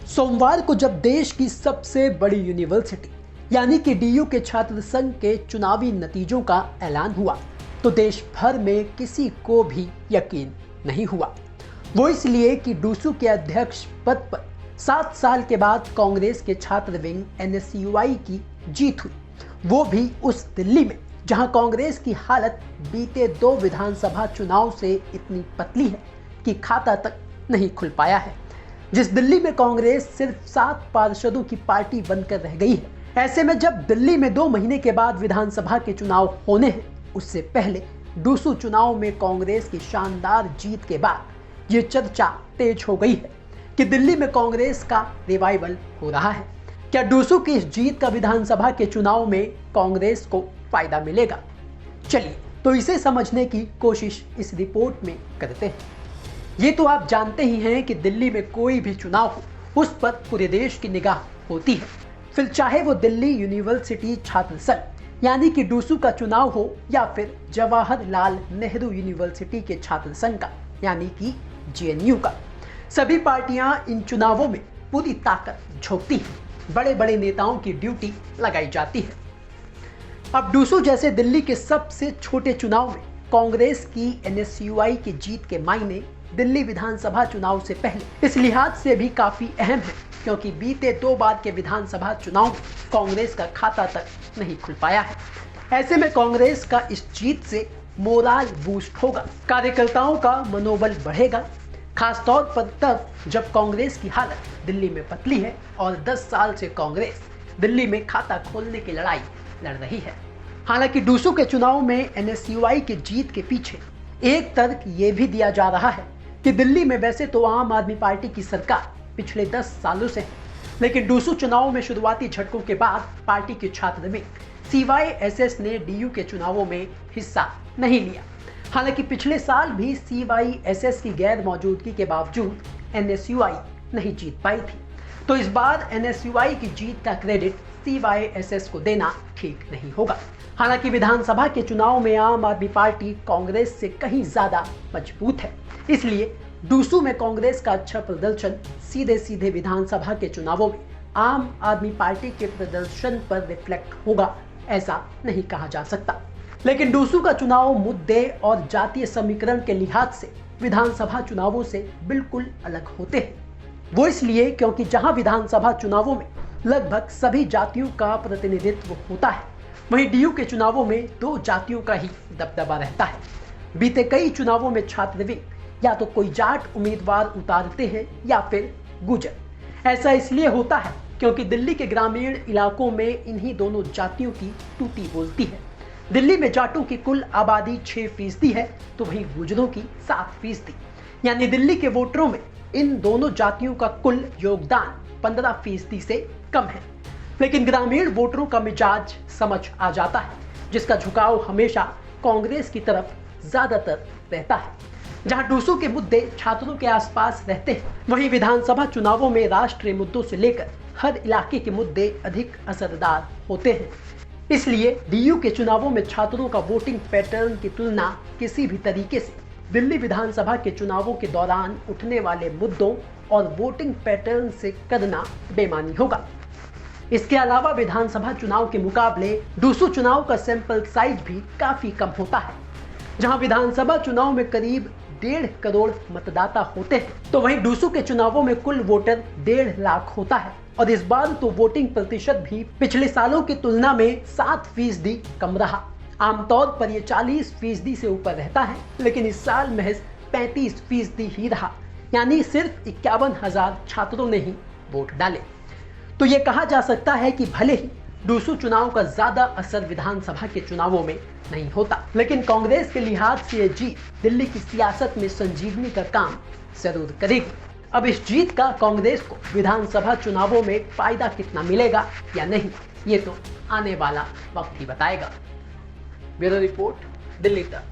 सोमवार को जब देश की सबसे बड़ी यूनिवर्सिटी यानी कि डीयू के छात्र संघ के चुनावी नतीजों का ऐलान हुआ तो देश भर में किसी को भी यकीन नहीं हुआ। वो इसलिए कि डूसू के अध्यक्ष पद पर 7 साल के बाद कांग्रेस के छात्र विंग एनएसयूआई की जीत हुई, वो भी उस दिल्ली में जहां कांग्रेस की हालत बीते 2 विधानसभा चुनाव से इतनी पतली है कि खाता तक नहीं खुल पाया है। जिस दिल्ली में कांग्रेस सिर्फ 7 पार्षदों की पार्टी बनकर रह गई है, ऐसे में जब दिल्ली में 2 महीने के बाद विधानसभा के चुनाव होने हैं, उससे पहले डूसू चुनाव में कांग्रेस की शानदार जीत के बाद ये चर्चा तेज हो गई है कि दिल्ली में कांग्रेस का रिवाइवल हो रहा है। क्या डूसू की इस जीत का विधानसभा के चुनाव में कांग्रेस को फायदा मिलेगा? चलिए तो इसे समझने की कोशिश इस रिपोर्ट में करते हैं। ये तो आप जानते ही हैं कि दिल्ली में कोई भी चुनाव हो उस पर पूरे देश की निगाह होती है, फिर चाहे वो दिल्ली यूनिवर्सिटी छात्र संघ यानी कि डूसू का चुनाव हो या फिर जवाहरलाल नेहरू यूनिवर्सिटी के छात्र संघ का यानी कि जेएनयू का। सभी पार्टियां इन चुनावों में पूरी ताकत झोंकती हैं, बड़े बड़े नेताओं की ड्यूटी लगाई जाती है। अब डूसू जैसे दिल्ली के सबसे छोटे चुनाव में कांग्रेस की एनएसयूआई की जीत के मायने दिल्ली विधानसभा चुनाव से पहले इस लिहाज से भी काफी अहम है क्योंकि बीते 2 बार के विधानसभा चुनाव में कांग्रेस का खाता तक नहीं खुल पाया है। ऐसे में कांग्रेस का इस जीत से मोराल बूस्ट होगा, कार्यकर्ताओं का मनोबल बढ़ेगा, खासतौर पर तब जब कांग्रेस की हालत दिल्ली में पतली है और 10 साल से कांग्रेस दिल्ली में खाता खोलने की लड़ाई लड़ रही है। हालांकि डूसू के चुनाव में एनएसयूआई की जीत के पीछे एक तर्क ये भी दिया जा रहा है कि दिल्ली में वैसे तो आम आदमी पार्टी की सरकार पिछले 10 सालों से है, लेकिन डूसू चुनाव में शुरुआती झटकों के बाद पार्टी के छात्र विंग सीवाईएसएस ने डीयू के चुनावों में हिस्सा नहीं लिया। हालांकि पिछले साल भी सीवाईएसएस की गैर मौजूदगी के बावजूद एनएसयूआई नहीं जीत पाई थी, तो इस बार एनएसयूआई की जीत का क्रेडिट सीवाईएसएस को देना ठीक नहीं होगा। हालांकि विधानसभा के चुनाव में आम आदमी पार्टी कांग्रेस से कहीं ज्यादा मजबूत है, इसलिए डूसू में कांग्रेस का अच्छा प्रदर्शन सीधे विधानसभा के चुनावों में आम आदमी पार्टी के प्रदर्शन पर रिफ्लेक्ट होगा, ऐसा नहीं कहा जा सकता। लेकिन डूसू का चुनाव मुद्दे और जातीय समीकरण के लिहाज से विधानसभा चुनावों से बिल्कुल अलग होते हैं। वो इसलिए क्योंकि जहां विधानसभा चुनावों में लगभग सभी जातियों का प्रतिनिधित्व होता है, वहीं डीयू के चुनावों में 2 जातियों का ही दबदबा रहता है। बीते कई चुनावों में छात्र विंग या तो कोई जाट उम्मीदवार उतारते हैं या फिर गुजर। ऐसा इसलिए होता है क्योंकि दिल्ली के ग्रामीण इलाकों में इन्हीं दोनों जातियों की टूटी बोलती है। दिल्ली में जाटों की कुल आबादी 6% है तो वहीं गुजरों की 7%, यानी दिल्ली के वोटरों में इन दोनों जातियों का कुल योगदान 15% से कम है। लेकिन ग्रामीण वोटरों का मिजाज समझ आ जाता है, जिसका झुकाव हमेशा कांग्रेस की तरफ ज्यादातर रहता है। जहां डूसू के मुद्दे छात्रों के आसपास रहते हैं, वहीं विधानसभा चुनावों में राष्ट्रीय मुद्दों से लेकर हर इलाके के मुद्दे अधिक असरदार होते हैं। इसलिए डीयू के चुनावों में छात्रों का वोटिंग पैटर्न की तुलना किसी भी तरीके से दिल्ली विधानसभा के चुनावों के दौरान उठने वाले मुद्दों और वोटिंग पैटर्न से करना बेमानी होगा। इसके अलावा विधानसभा चुनाव के मुकाबले डूसू चुनाव का सैंपल साइज भी काफी कम होता है। जहां विधानसभा चुनाव में करीब 1.5 करोड़ मतदाता होते हैं, तो वहीं डूसू के चुनावों में कुल वोटर 1.5 लाख होता है और इस बार तो वोटिंग प्रतिशत भी पिछले सालों की तुलना में 7% कम रहा। आमतौर पर यह 40% से ऊपर रहता है, लेकिन इस साल महज 35% ही रहा, यानी सिर्फ 51,000 छात्रों ने ही वोट डाले। तो ये कहा जा सकता है कि भले ही डूसू चुनाव का ज्यादा असर विधानसभा के चुनावों में नहीं होता, लेकिन कांग्रेस के लिहाज से यह जीत दिल्ली की सियासत में संजीवनी का काम जरूर करेगी। अब इस जीत का कांग्रेस को विधानसभा चुनावों में फायदा कितना मिलेगा या नहीं, ये तो आने वाला वक्त ही बताएगा। ब्यूरो रिपोर्ट, दिल्ली तक।